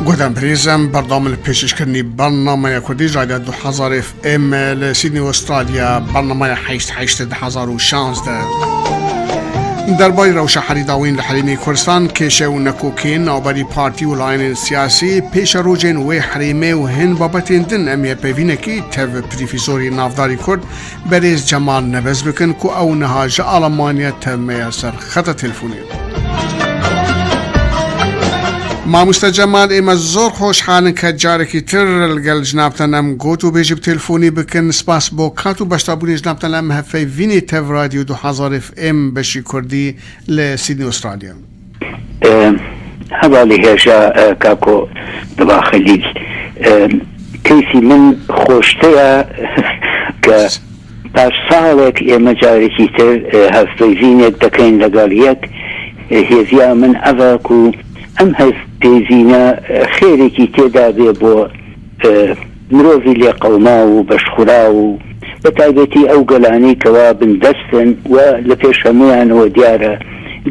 قدام بريزم برنامج پیشکشی برنامه کردی جایده 2000 FM لسیدنی و استرالیا برنامه 8/8/2016 درباره روش حریداوین لحریمی کردستان کشه و نکوکین نوبری پارتی و لاین سیاسی پیش روجین و حریمه و هن بابتین دن امیه پیوینه کی تف پریفیسوری نافداری کرد بریز جمال نبز بکن که او نهاج آلمانیا تف میسر خط تلفونی ما مستجمال اما زور خوش حالن که جارکی تر الگل جنابتن ام گوتو بیجب تلفونی بکن سپاس بو کاتو باشتابونی جنابتن ام هفه وینی تف رادیو 2000 FM بشی کردی لسیدنی استرالیا حوالی هجا کاکو دبا خلیل کیسی من خوشتیا که پاس سالک اما جارکی تر هفه وینی دکین لگال یک هیزیا من اوکو ام هف بيزينا خيركي تدا بيبو مروفي لي قوماو بشخراو بتايبتي او قلاني كوابن دستن ولفيش هموان وديارة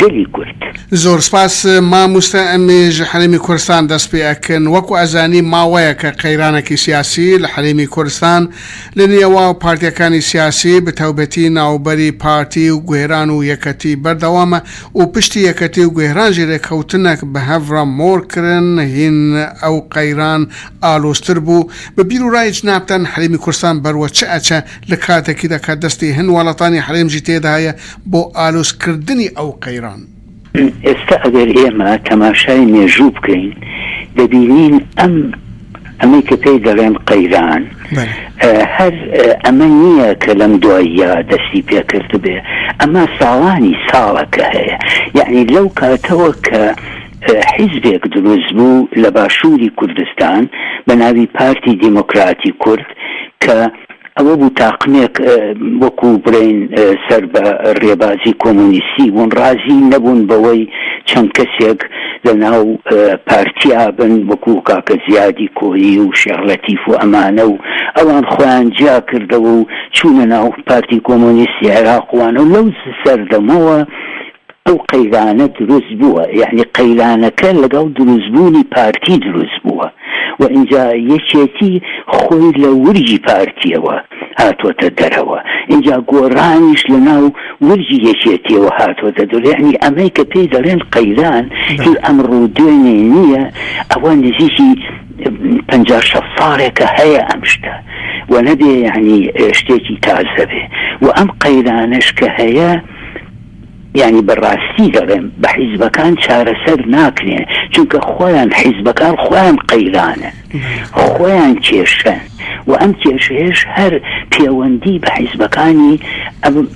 قلي كرت زور سپاس ما مستعمج حريمي كردستان دست بي اكن وكو ازاني ما ويك قيرانكي سياسي لحريمي كردستان لنيواو پارتيكاني سياسي بتوبتي ناوبري پارتي وغيران ويكتي بردوامه وپشتي يكتي وغيران جيري كوتنك بهفرا موركرن هين او قيران آلوستربو ببيرو راي جنابتن حريمي كردستان بروا چه لكاتكي دا كدستي هن ولطاني حريم جيتي دايا بو آلوس كردني او قيران استقدر ايما تماشاي ميجوب كين دبينين اميك بيدرين قيران هر امانية كلام دوائية دستي بيا كرتبه اما صالاني صالك هي يعني لو كاتوك حزبك دروزبو لباشوري كردستان بنابي بارتي ديمقراطي كرد او بو تاقنيك وكو برين سربا الريبازي كومونيسي ونرازي نبون بوي چند كسيك لناو بارتيا بن وكو كاك زيادي كوهي وشيخ لطيف وامانو اوان خوان جا كردو چون ناو بارتي كومونيسي عراق وانو لو سردموا او قيلانة دروز بوا يعني قيلانة كان لقاو دروز بوني بارتي دروز بوا وإن جا يشيتي خوي لورجي بارتي هاتو تدروا إن جا قورانيش لناو ورجي يشيتي وهاتو تدر يعني أمريكا بيدرين قيلان هي أمر دينية أوان نزيشي 50 شفارك هيا أمشتا ونبي يعني اشتيتي تعزبه وأم قيلانش كهيا يعني بالراسي دارم بحزبكان شارسر ناكنه چونك خوان حزبكان خوان قيلانه خوان كيشن وام كيشهش هر بيوندي بحزبكاني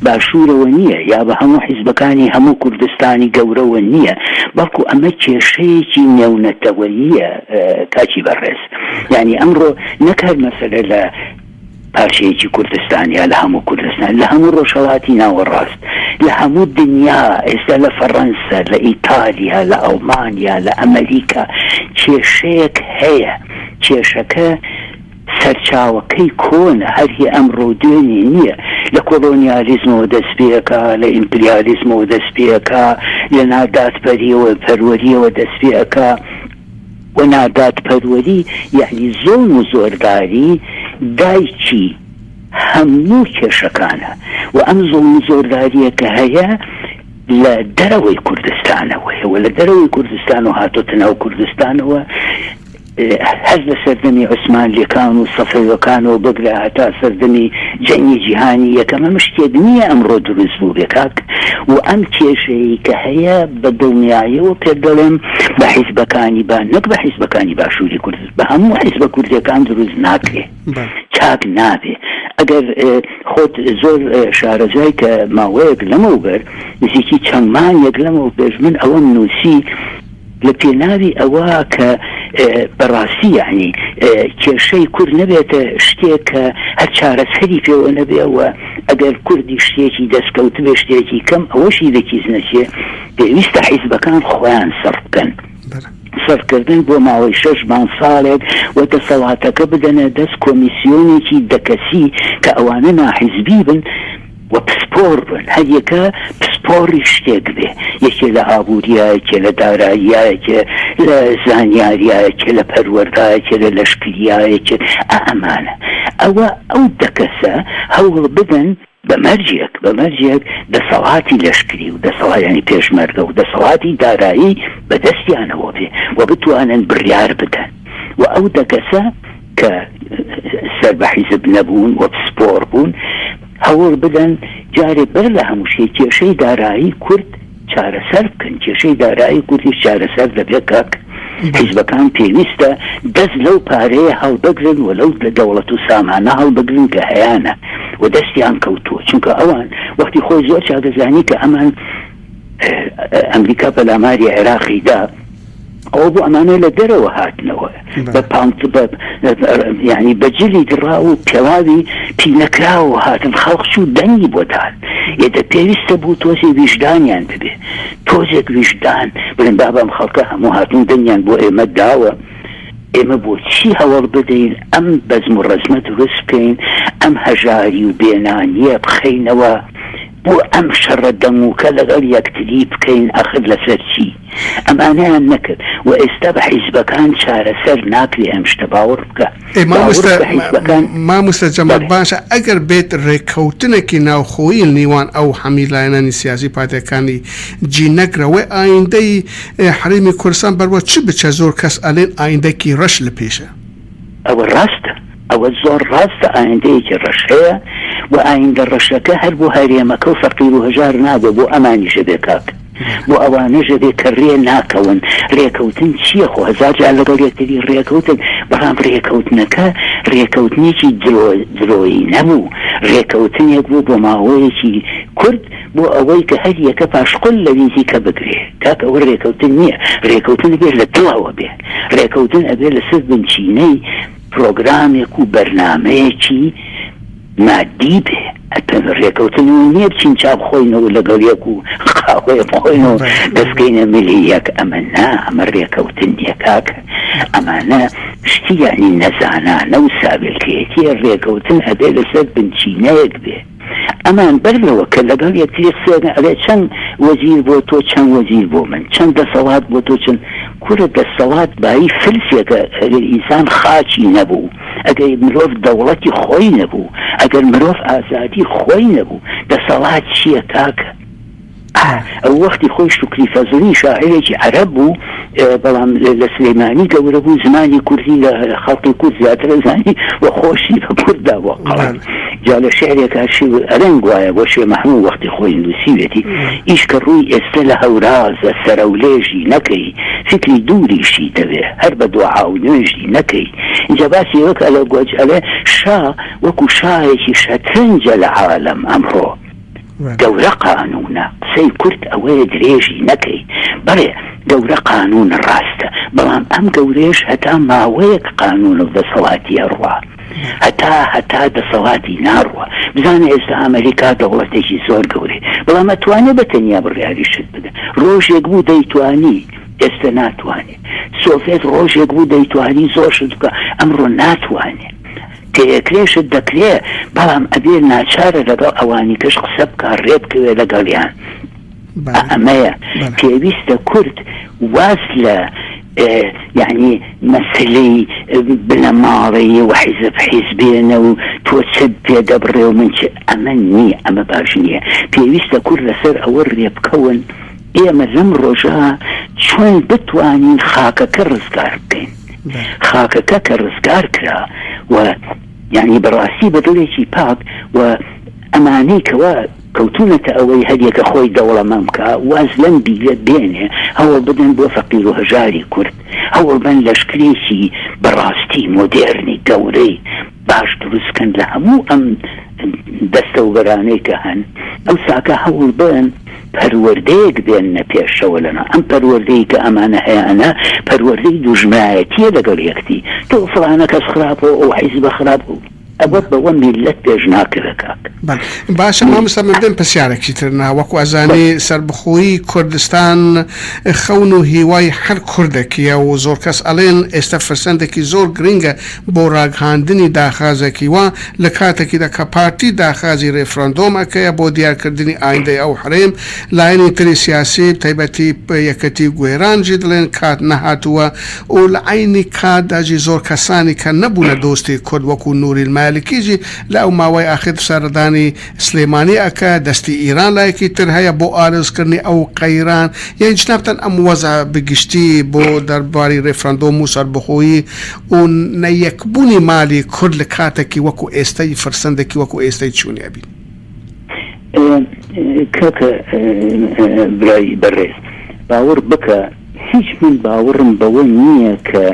باشور ونيه يا بهمو حزبكاني همو كردستاني قورة ونيه بلكو اما كيشيكي نونتوية كاكي برس يعني امرو نكهر مثلا بارشيكي كردستاني لهمو كردستان لهمو روشواتينا والراست لهمو الدنيا إذا لفرنسا لإيطاليا لألمانيا لأمريكا تشيشيك هي تشيشك سرچاوكي كون هذه أمر ديني نية لكولونياليزم ودسبيكا لإمبرياليزم ودسبيكا لنادات برورية ودسبيكا ونادات بروري يعني زون وزورداري دايتشي همو كشكانا وأمزل زوردارية كهيا لدروي كردستان ولا دروي كردستان وهاتوتنا وكردستان هذا سردمي عثمان اللي كانوا صفي وكانوا بقرة هتا سردمي جني جهانية كما مش تدنية أمرو درزبو بكاك وأم كيشي كهيا بدلنياي وكردلم بحزبكاني نك بحزبكاني باشوري كرد بهمو حزب كردي كان دروز ناكري چاك نابي اگر خود زور شارزای که ماویق لموبر نزیکی چنمانیق لموبر من اوام نوسی لپیناوی اوا که براسی يعني كشي كور نبيت شتيك هالشارس هريفي ونبي و اگر كردي شتيكي دسكوت بشتيكي كم اوشي ذكي زنشي بيستحيز بكان خوان صرفكن صرفكردن بو معوي شجبان صالق وتصلاتك بدنا دس كوميسيوني كي دكسي كأواننا حزبيبن وبسبور هديك سپۆڕی شتێک بێ، یەکێ لە ئابوووریایەکێ لە داراییایەکێ لە زانیاریایەکێ لە پەروەردایەکێ لە لەشکریایەکێ ئەمانە ئەوە ئەو دەکەسە هەوڵ بدەن بەمەرجێک دەسەڵاتی لەشکری و دەسەڵاتیانی پێشمەرگە و دەسەڵاتی دارایی بەدەستیانەوە بێ و بتوانن بڕیار بدەن و ئەو دەکەسە کە سەر بە حیزب نەبوون و سپۆڕ بوون هەوڵ بدەن جارێ بەر لە هەموو شێ کێشەی دارایی کورد چارەسەر بکەن، کێشەی دارایی کوردیش چارەسەر دەبێت کاک حیزبەکان پێویستە دەست لەو پارەیە هەڵبگرن و لەو دەوڵەت و سامانە هەڵبگرن کە هەیەە و دەستیان کەوتووە، چونکە ئەوان وەختی خۆی زۆر چاگەزانی کە ئەمان ئەمریکا پەلاماری عێراقیدا ئەوە بۆ ئەمانە لە دەرەوە هاتنەوە ینی بەجلی دڕا و پێڵاوی پینەکراوە هاتن خەڵق و دەنگی بۆدان ئێدە پێویستە بوو تۆزی ویژدانیان ببێ، تۆزێک ویژدان بڵێن بابام خەڵکە هەموو هاتون دەنگیان بۆ ئێمە داوە، ئێمە بۆ چی هەوڵ بدەین ئەم بەزم و ڕەزمە دروست بکەین، ئەم هەژاری و بێنانیە بخەینەوە بۆ ئەم شەڕە دەموکە لەگەڵ یەکتری بکەین ئەخر لەسەر چی ئەمانەیان نەکرد و ئێستا بە حیزبەکان چارەسەر ناکرێ ئەم شتە باوەڕ بکە. مامۆستا جەمال باشە ئەگەر بێت ڕێککەوتنێکی ناوخۆیی نێوان ئەو هەمیلایەنانی سیاسی پارتیەکانی جی نەگرەوەی ئایندەی حرێمی کوردستان بەروە چ بچە زۆر کەس ئەڵێن ئایندەکی ڕەش لە پێشە؟ ئەوە ڕاستە، ئەوە زۆر ڕاستە، ئایندەیەکی ڕەش هەیە و ئایندە ڕەشەکە هەر بۆ هەرێمەکە و فەقیر و هەژار نابێ، بۆ ئەمانیشە بێ کاک، بۆ ئەوانەژە بێ کە ڕێ ناکەون. ڕێکەوتن چییە؟ خۆ هەزار جار لەگەڵ یەکتری ڕێکەوتن، بەڵام ڕێکەوتنەکە ڕێکەوتنێکی درۆیی نەبوو، ڕێکەوتنێک بوو بۆ ماوەیەکی کورد بۆ ئەوەی کە هەر یەکە پاشقل لە ویزی کە بگرێ. کاک ئەوە ڕێکەوتن نییە، ڕێکەوتن بێ لە دڵەوە بێ، ڕێکەوتن ئەبێ لەسەر بنچینەی پرۆگرامێک و بەرنامەیەکی مادی بێ. ڕێکەوتن نییە بچین چاپ خۆینەوە لەگەڵ یەک و قاوەیە بخۆینەوە دەستکەینە ملی یەک، ئەمە نا، ئەمە ڕێکەوتن نییە کاکە، ئەمانە شتی یانی نەزانانە و سابلکێتیە. ڕێکەوتن ئەبێ لەسەر بنچینەیەک بێ. ئەمان بەرلەوە کە لەگەڵ یەکتری سێنە ئەڵێ چەند وەزیر بۆ تۆ، چەند وەزیر بۆ من، چەند دەسەڵات بۆ تۆ، چەند کورە دەسەڵات بایی فلسێکە ئەگەر ئینسان خاچی نەبوو، ئەگەر مرۆڤ دەوڵەتی خۆی نەبوو، ئەگەر مرۆڤ ئازادی خۆی نەبوو، دەسەڵات چییە کاکە؟ ئەو وەختی خۆی شکری فەزلی شاعرێکی عەرەب بوو، بەڵام لە سلەیمانی گەورە بوو، زمانی کوردی لە خەڵقی کورد زیاترە زانی و خۆشی بە کورددا بۆ قەڵام جا لە شعرێکە ئەرەنگ وایە بۆ شێ مەحموود وەختی خۆی نووسیوێتی ئیش کە ڕووی ئێستا لە هەورازە سەرەولێژی نەکەی، فکری دووریشی دەوێ هەر بە دوعا و نوێژی نەکەی. اینجا باسی وەکە لە گۆج ئەلێ شا وەکو شایەکی شەترنجە لە عالەم ئەمڕۆ، گەورە قانونە، قسەی کورد ئەوەیە درێژی نەکەی. بەڵێ گەورە قانون ڕاستە، بەڵام ئەم گەورەیەش هەتا ماوەیەک قانون و دەسەڵاتی ئەڕوا، هەتا دەسەڵاتی ناڕوە. بزانە ئێستا ئەمریکا دەوڵەتێکی زۆر گەورەی، بەڵام ئەتوانێت بەتەنیا بڕیاریشت بدە. ڕۆژێک بوو دەیتوانی، ئێستا ناتوانێت. سۆڤێت ڕۆژێک بوو دەیتوانی زۆر شت بکە، ئەمڕۆ ناتوانێت. تێکرێشت دەکرێت، بەڵام ئەبێ ناچارە لەگەڵ ئەوانی کەش قسە بکە، ڕێ بکەوێ لەگەڵیان. ئەمەیە پێویستە کورد واز لە یعنی مەسلەی بنەماڵی و حیزبێنە و تۆ چت پێ دەبڕێ و من چ، ئەمە نییە، ئەمە باش نییە. پێویستە کورد لەسەر ئەوە ڕێ بکەون ئێمە لەم ڕۆژە چۆن بتوانین خاکەکە ڕزگار بکەین. خاکەکە کە ڕزگار کرا و یعنی بەڕاستی بەدڵێکی پاک و ئەمانەی کەوا کەوتونەتە ئەوەی هەریەکە خۆی دەوڵەمەند بکە، واز لەم بیرە بێنێ، هەوڵ بدەن بۆ فەقیر و هەژاری کورد، هەوڵ بن لەشکرێکی بەڕاستی مۆدێرنی گەورەی باش دروستکەن لە هەموو ئەم دەستە و بەرانەی کە هەن. ئەو ساکە هەوڵ بن پەروەردەیەک بێنە پێشەوە لەنا. ئەم پەروەردەی کە ئەمانە هەیەە پەروەردەی دوژمنایەتیە لەگەڵ یەکتی. تۆ فڵانە کەس خراپەوە ئەو حیزبە خراپ بوو، ئەوە بەوە میلەت پێش ناکرێت کاک. باشە مامۆستا بدەن پرسیارێکی ترنا وەکو ئەزانی سەربخۆیی کوردستان خەون و هیوای هەر کوردێکیە و زۆر کەس ئەڵێن ئێستا فرسەندێکی زۆر گرنگە بۆ ڕاگەاندنی داخوازێکی وا لە کاتێکیدا کە پارتی داخوازی ڕێفرەندۆمەکەیە بۆ دیارکردنی ئایندەی ئەو حرێم لایەنی تری سیاسی تایبەتی یەکەتی گوێرانجی دڵێن کات نەهاتووە و لە عینی کاتداژی زۆر کەسانی کە نەبوونە دۆستی کورد وەکو نووری المالکیجی لە ئەو ماوەی ئاخر سەردانی سلێمانی ئەکە دەستی ئیران لایەکی تر هەیە بۆ ئارزکردنی ئەو قەیران یان جنابتان ئەم وەزع بگشتی بۆ دەرباری ڕێفرەندۆم و سەربەخۆیی و نەیەکبوونی مالی کورد لە کاتێکی وەکو ئێستای فرسەندێکی وەکو ئێستای چوونی بین. کاکە برای بەڕێز باوەڕ بکە هیچ من باوەڕم بەوە نییە کە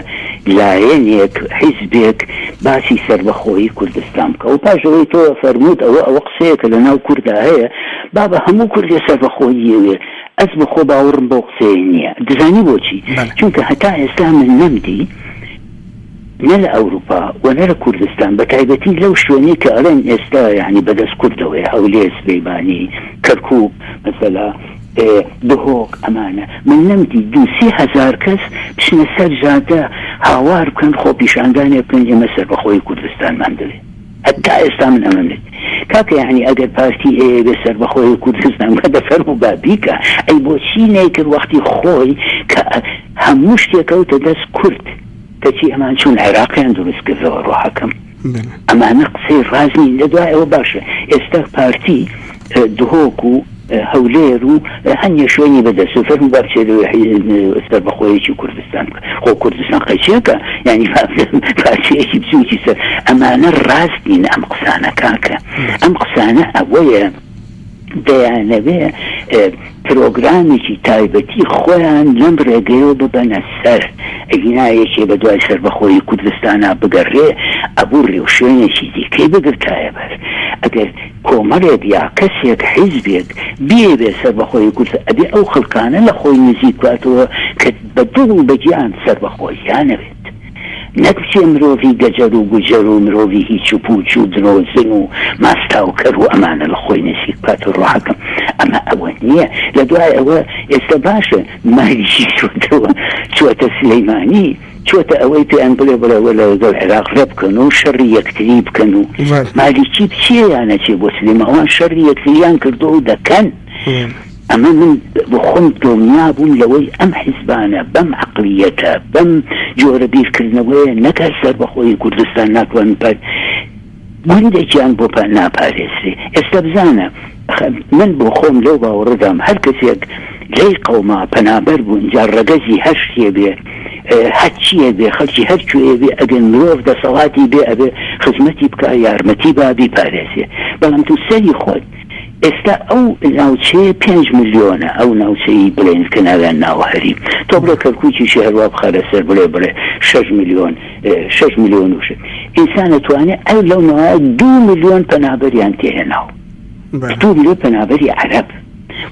لایەنێک حیزبێک باسی سەربەخۆیی کوردستان بکە و پاشەوەی تۆ فەرمووت ئەوە قسەیەکە لە ناو کووردا هەیە بابە هەموو کوردی سەربەخۆییەوێ ئەس بخۆ باوەڕم بەو قسەیە نییە دەزانی بۆچی چونکە هەتا ئێستا من نەمدی نە لە ئەوروپا و نە لە کوردستان بە تایبەتی لەو شوێنەی کە ئەڵێن ئێستا یعنی بەدەست کوردەوەی هەولێر سبەیبانی کەرکووب مەسەلا دهۆک ئەمانە من نەمدی 2,000 کەس بچنە سەر جادە هاوار بکەن خۆ پیشاندانێ بکەن ئێمە سەربەخۆی کوردستانمان دەوێت هەتا ئێستا من ئەمەمێت کاکە یعنی ئەگەر پارتی بێ سەربەخۆی کوردستان کە دەفەرموو بابیکە ئەی بۆچی نەیکرد وەختی خۆی کە هەموو شتێکەوتە دەست کورد کەچی ئەمان چون عێراقیان دروست کردەوە ڕۆحەکەم ئەمانە قسەی ڕازنی لە دوای ئەوە باشە ئێستا پارتی دهۆک و هەولێر و هەنیە شوێنی بەدەست و فەرموو با بچێت سەربەخۆیەکی کوردستان خۆ کوردستان قەچێکە یعنی پارچەیەکی بچووکی سەر ئەمانە ڕاستین ئەم قسانە کاکە ئەم قسانە ئەوەیە دەیانەوێ پرۆگرامێکی تایبەتی خۆیان لەم ڕێگەیەوە ببەنە سەر ئەگینایەکێ بە دوای سەربەخۆیی کوردستانە بگەڕێ ئەبوو ڕێو شوێنێکی دیکەی بگرتایە بەر ئەگەر کۆمەڵێک یا کەسێک حیزبێک بێ سەربەخۆیی کوردستان ئەبێ ئەو خەڵکانە لە خۆی نزیک باتەوە کە بە دڵ و بەگیان سەربەخۆییانەوێت نەکچێ مرۆڤی گەجەر و گوجەر و مرۆڤی هیچ و پوچ و درۆزن و ماستاوکەر و ئەمانە لە خۆی نزیک بات و ڕۆحەکەم ئەمە ئەوە نییە لە دوای ئەوە ئێستا باشە مالیشی چوەتە سلەیمانی چوەتە ئەوەی پێیان بڵێ بڵێوە لە لەگەڵ عێراق ڕێ بکەن و شەڕی یەکتری بکەن و مالیکی بچێ یانەچێ بۆ سلێماوان شەڕی یەکتریان کردو و دەکەن ئەمە من بۆ خۆم دڵنیا بووم لەوەی ئەم حیزبانە بەم عەقلیەتە بەم جۆرە بیرکردنەوەیە نەکات سەربەخۆیی کوردستان ناتوانن وەندێکیان بۆ ناپارێزرێ ئێستا بزانە من بۆ خۆم لەو باوەڕدام هەر کەسێک لەی قەوما پەنابەر بوو اینجا ڕەگەزی هەر شتێ بێ هەرچیە بێ خەڵکی هەرکوێ بێ ئەگەر مرۆڤ دەسەڵاتی بێ ئەبێ خزمەتی بکە یارمەتی با بیپارێزێ بەڵام تو سەری خۆت ئێستا ئەو ناوچەیە 5 ملیۆنە ئەو ناوچەی بڵێن کە ناویان ناوە هەریم تۆ بڵێ کەرکووکی هەروە بخەرە سەر بڵێ 6 ملیۆن وشت ئینسان ئەتوانێت ئەو لەو ناوە 2 ملیۆن پەنابەریان تێهێناوە 2 ملیۆن پەنابەری عەرەب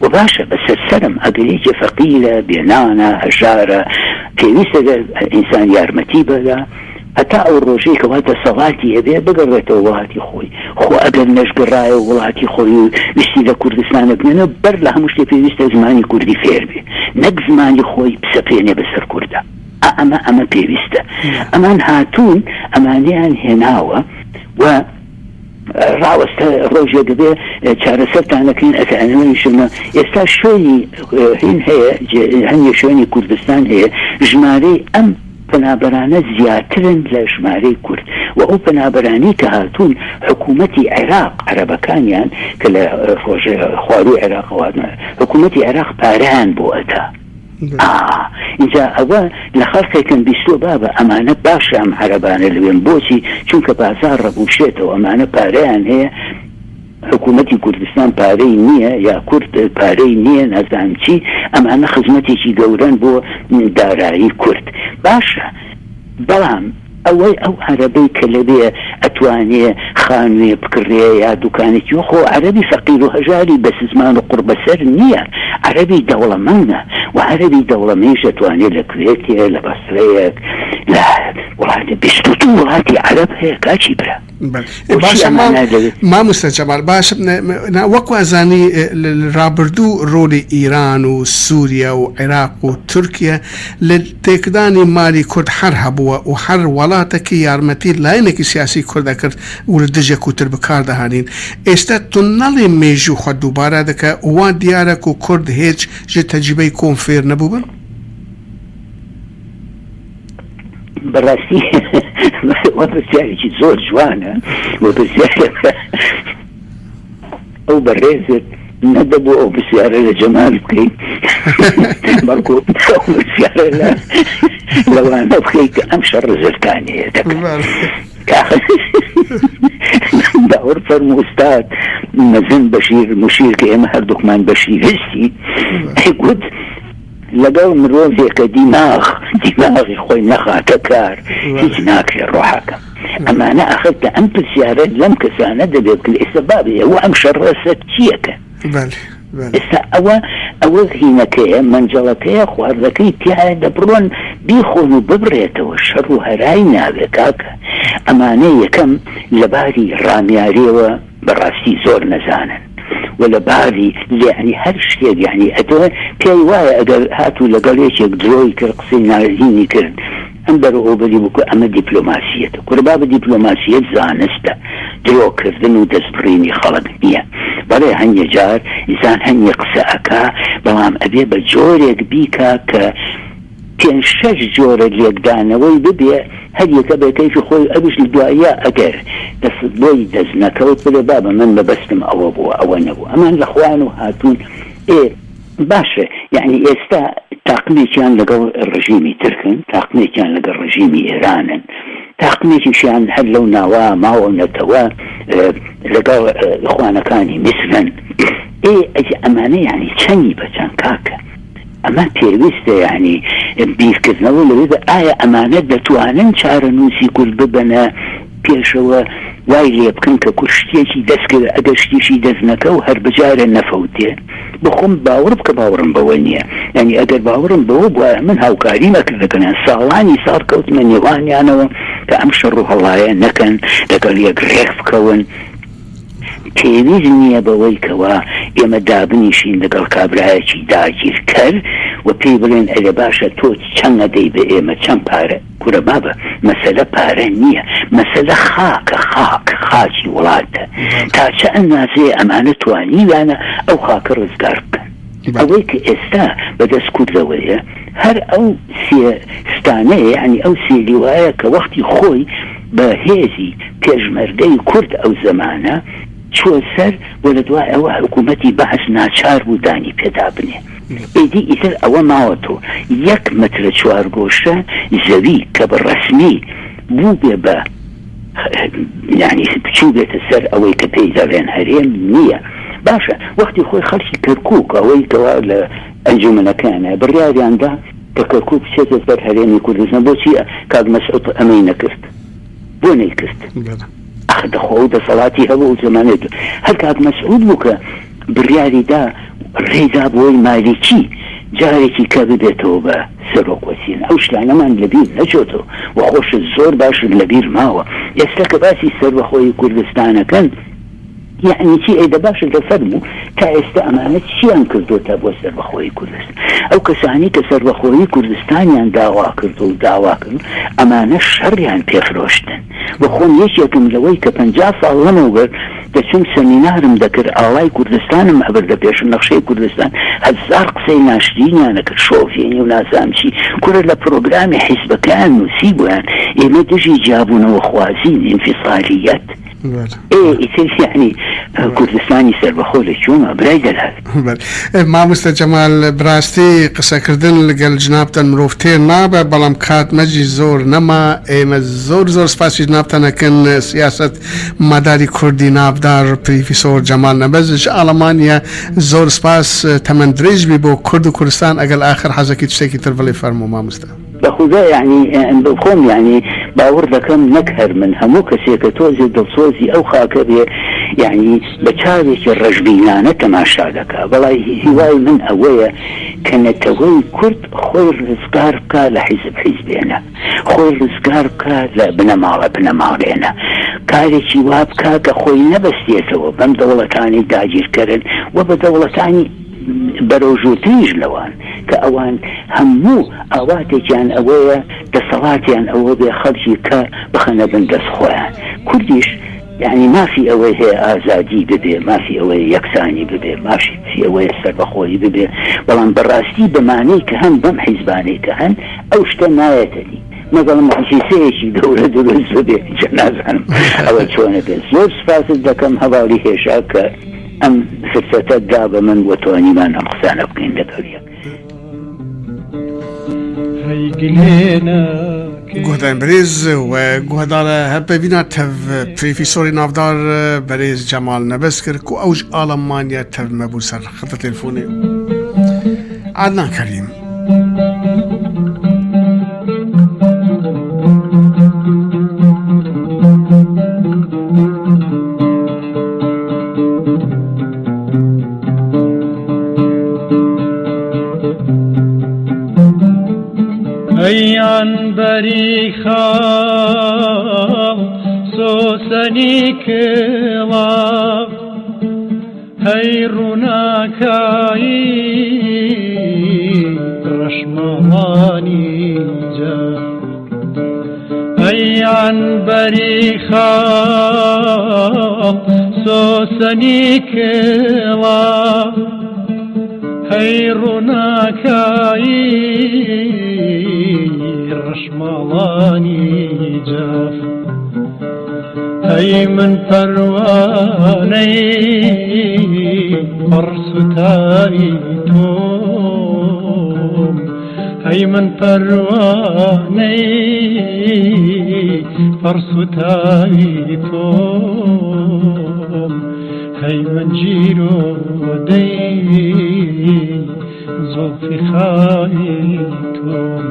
و باشە بەسەر سەرم ئەگەرێکی فەقیرە بێنانە هەژارە پێویستە ئینسان یارمەتی بەدا هەتا ئەو ڕۆژەی کە واتە سەڵاتی هەبێ بگەڕێتەوە وڵاتی خۆی خۆ ئەگەر نەشگەڕایە وڵاتی خۆی و ویستی لە کوردستانە بنێنە بەر لە هەموو شتێ پێویستە زمانی کوردی فێر بێ نەک زمانی خۆی بسەپێنێ بەسەر کووردە ئەمە پێویستە ئەمان هاتوون ئەمانیان هێناوە و ڕاوەستە ڕۆژێ دەبێ چارەسەرتانەکەین ئەتەنەوەیشمە ئێستا شوێنی هین هەیە هەنیە شوێنی کوردستان هەیە ژمارەی ئەم پەنابەرانە زیاترن لە ژمارەی کورد و ئەو پەنابەرانی کە هاتوون حکوومەتی عێراق عەرەبەکانیان کە لە خواروی عێراقەوە حکوومەتی عێراق پارەیان بۆ ئەدا اینجا ئەوە لە خەڵکێکم بیستۆ بابە ئەمانە باشە ئەم عەرەبانە لەوێن بۆچی چونکە بازار ڕەبوشێتەوە ئەمانە پارەیان هەیە حکوومەتی کوردستان پارەی نییە یا کورد پارەی نییە نازانم چی ئەمانە خزمەتێکی گەورەن بۆ دارایی کورد باشە بەڵام ئەوەی ئەو عەرەبەی کە لەبێ ئەتوانێ خانوێ بکڕێ یا دوکانێکی خۆ عەرەبی فەقیر و هەژاری بەس زمان و قوربەسەر نییە عەرەبی دەوڵەمەندە و عەرەبی دەوڵەمەندیش ئەتوانێت لە کوێتێ لە بەسرەیەک لە وڵاتی 22 وڵاتی عەرەب هەیە کاچی برە باشا ما مستجمال باشا وەکو ئەزانی ڕابردوو ڕۆلی ئیران و سووریا و عێراق و تورکیا لە تێکدانی مالی کورد هەر هەبووە و هەر وڵاتێکی یارمەتی لایەنێکی سیاسی کوردە کرد و دژێک وتر بەکاردەهانین. ئێستا تونەڵی مێژوو خۆ دووبارە دەکە وا دیارە و کورد هیچ ژ تەجربەی کۆم فێر نەبوو بن؟ بەڕاستی وە پرسیارێکی زۆر جوانە وە پرسیارێکە ئەو بەڕێزت نەدەبوو ئەو پرسیارە لە جەمال بکەیت بەڵکو ئەو پرسیارە لەوانە بکەیت کە ئەم شەڕ زرکانەیە دەکەن باوەڕ فەرموو ئوستاد مەزن بەشیر مشیر کە ئێمە هەردووکمان بەشیرستی گوت لەگەڵ مرۆڤێکە دیماغی خۆی نەخاتە کار هیچ ناکرێت ڕۆحەکە. ئەمانە ئەخەتە ئەم پرسیارە لەم کەسانە دەبێت کرد ئێستا بابێ ئەوە ئەم شەڕە چیەکە؟ ئێستا ئەوە هینەکەیە منجەڵەکەیە خواردەکەی تایە دەبڕۆن بیخۆن و ببڕێتەوە شەڕ و هەرای ناوێت کاکە. ئەمانە یەکەم لەباری ڕامیاریەوە بەڕاستی زۆر نەزانن و لەباری یعنی هەر شتێک یعنی ئەتۆ پێی وایە ئەگەر هاتوو لەگەڵێکێک درۆی کرد قسەی نارزینی کرد ئەم بەرەوبەری بکو ئەمە دیپلۆماسیەتە. کوربا بە دیپلۆماسیەت زانستە درۆکردن و دەستبڕینی خەڵک نییە. بەڵێ هەنگە جار ئینسان هەنگە قسە ئەکا بەڵام ئەبێ بە جۆرێک بیکا کە 5-6 جۆرە لێکدانەوەی ببێ هەریەکە بە کەیفی خۆی ئەویش دوایە ئەگەر دەست بۆی دەست نەکەوت بڵێ بابە من بەبەستم ئەوە بووە ئەوە نەبوو. ئەمان لە خوان و هاتوون باشە یعنی ئێستا تاقمێکیان لەگەڵ ڕژیمی ترکن، تاقمێکیان لەگەڵ ڕژیمی ئێرانن، تاقمێکیشیان هەر لەو ناوە ماوە نەتەوە لەگەڵ خوانەکانی میسرن. ئەمانە یعنی چەندی بەچەند کاکە ئەمە پێویستە یعنی بیرکردنەوە لەوێ ئایا ئەمانە دەتوانن چارە نووسی کورد ببەنە پێشەوە وای لێ بکەن کە کوشتێکی دەستکرد ئەگەر شتێکی دەست نەکە و هەر بجارە نەفەوتێ بخۆم باوەڕ بکە باوەڕم بەوە نییە. یعنی ئەگەر باوەڕم بەوە بووە من هاوکاری نەکردەکەن ساڵانی ساڵ کەوتمە نێوانیانەوە کە ئەم شەڕ و هەڵایە نەکەن لەگەڵ یەک ڕێک بکەون. پێویست نییە بەوەی کەوا ئێمە دابنیشین لەگەڵ کابرایەکی داگیرکەر و پێی بڵێن ئەلێ باشە تۆ چەند ئەدەی بە ئێمە چەند پارە کورە بابە مەسەلە پارە نییە، مەسەلە خاکی وڵاتە تا چە ئەندازەیە ئەمانە توانیوانە ئەو خاکە ڕزگار بکەن. ئەوەی کە ئێستا بەدەست کوردەوەیە هەر ئەو ستانەیە ینی ئەو سێلیوایە کە وەختی خۆی بە هێزی پێشمەردەی کورد ئەو زەمانە چوە سەر بۆ لە دوای ئەوە حکوومەتی بەحث ناچار بوو دانی پێدا بنێ. ئیدی ئیتر ئەوە ماوەتۆ 1 مەترە 4 گۆشە زەوی کە بە ڕەسمی بوو بێ بە یعنی بچوو بێتە سەر ئەوەی کە پێی دەڵێن هەرێم نییە. باشە وەختی خۆی خەڵکی کەرکووک ئەوەی کەوا لە ئەنجومەنەکانە بڕیاریاندا کە کەرکووک بچێتە سەر هەرێمی کوردستان بۆچی کاک مەسعود ئەمەی نەکرد بۆ نەیکرد؟ دەخۆ دەسەڵاتی هەبوو زمانێت هەر کاک مەسعود بوو کە بڕیاریدا ڕێدا بۆی مالیکی جارێکی کە ببێتەوە بە سەرۆکوەسیین. ئەو شتانەمان لەبیر نەچۆتەوە و خۆش زۆر باش لەبیر ماوە. ئێستا کە باسی سەربەخۆی کوردستانەکەن یعنی چی ئەیدە باشە دەفەرموو تا ئێستا ئەمانە چیان کردوتە بۆ سەربەخۆی کوردستان؟ ئەو کەسانی کە سەربەخۆی کوردستانیان داوا کرد و داواکرد ئەمانە شەڕیان پێفرۆشتن. بخۆم یەکێکم لەوەی کە 50 ساڵ لەمەوبەر دەچوم سەمینارم دەکرد ئاڵای کوردستانم ئەبەردە پێش نەخشەی کوردستان 1000 قسەی ناشرینیانە کرد شۆفێنی و نازام چی کورە لە پرۆگرامی حیزبەکان نووسی بوویان ئێمە دژی جابوونەوە خوازین ئینفیسالیەت ئیتر یعنی کوردستانی سەربەخۆ لە چۆمە برای دەلات. مامۆستا جەمال بڕاستی قسەکردن لەگەڵ جنابتان مرۆڤ تێر نابە بەڵام کاتمەجی زۆر نەما. ئێمە زۆر سپاسی جنابتانەکەن سیاست مەداری کوردی ناودار پروفیسۆر جەمال نەبەزش ئەڵمانیا زۆر سپاس تەمەند درێژ بی بۆ کورد و کوردستان ئەگەل آخر حەزەکی تشتێکی تر بڵێ فەرموو مامۆستا. بەخدا یعنی بخۆم یعنی باوەڕ دەکەم نەک هەر من هەموو کەسێکە تۆزی دڵسۆزی ئەو خاکە بێ یعنی بە چاوێکی ڕەشبینانە تەماشا دەکا. بەڵای هیوای من ئەوەیە کە نەتەوەی کورد خۆی ڕزگار بکە لە حیزبێنە، خۆی ڕزگار بکە لە بنەماڵێنە، کارێکی وا بکا کە خۆی نەبەستێتەوە بەم دەوڵەتانی داگیرکردن و بە دەوڵەتانی بەرەوژووتریش لەوان کە ئەوان هەموو ئاواتێکیان ئەوەیە دەسەڵاتیان ئەوە بێ خەڵکی کە بخەنە بن دەست خۆیان. کوردیش يعني مافی ئەوەی هەیە ئازادی ببێ، مافی ئەوەی یەکسانی ببێ، مافی ئەوەیە سەربەخۆیی ببێ، بەڵام بەڕاستی بەمانەی کە هەن بەم حیزبانەی کە هەن ئەو شتە نایەتەنی مەگەڵ مەحسیسەیەکی گەورە دروست ببێ نازانم ئەوە چۆنە بێت. زۆر سپاست دەکەم هەواڵی هێشا کە ئەم فرسەتە دا بە من بۆ توانیمان ئەم قسانە بکەین لەگەڵ یەک. گوهدان بریز و گوهدار هەر ببینا تەv پرۆفیسۆری ناودار بەرێز جەمال نەبەست کرد و ئەوش ئاڵەمانیا تەv مەبوو سەر خەتە تێلفۆنێ. عەدنان کەریم ئەیان بەری خاڵ سۆسەنی کڵاو هەی ڕووناکایی ڕەشمەڵانی جا ئەیان بەری خاڵ سۆسەنی کڵاو هەی ڕووناکایی ڕەشمەڵانی جاف هەی من پەروانەی پڕسوتایی تۆم هەی من پەروانەی پڕسوتایی تۆم هەی من جیرۆدەی زۆڵفی خاوی تۆم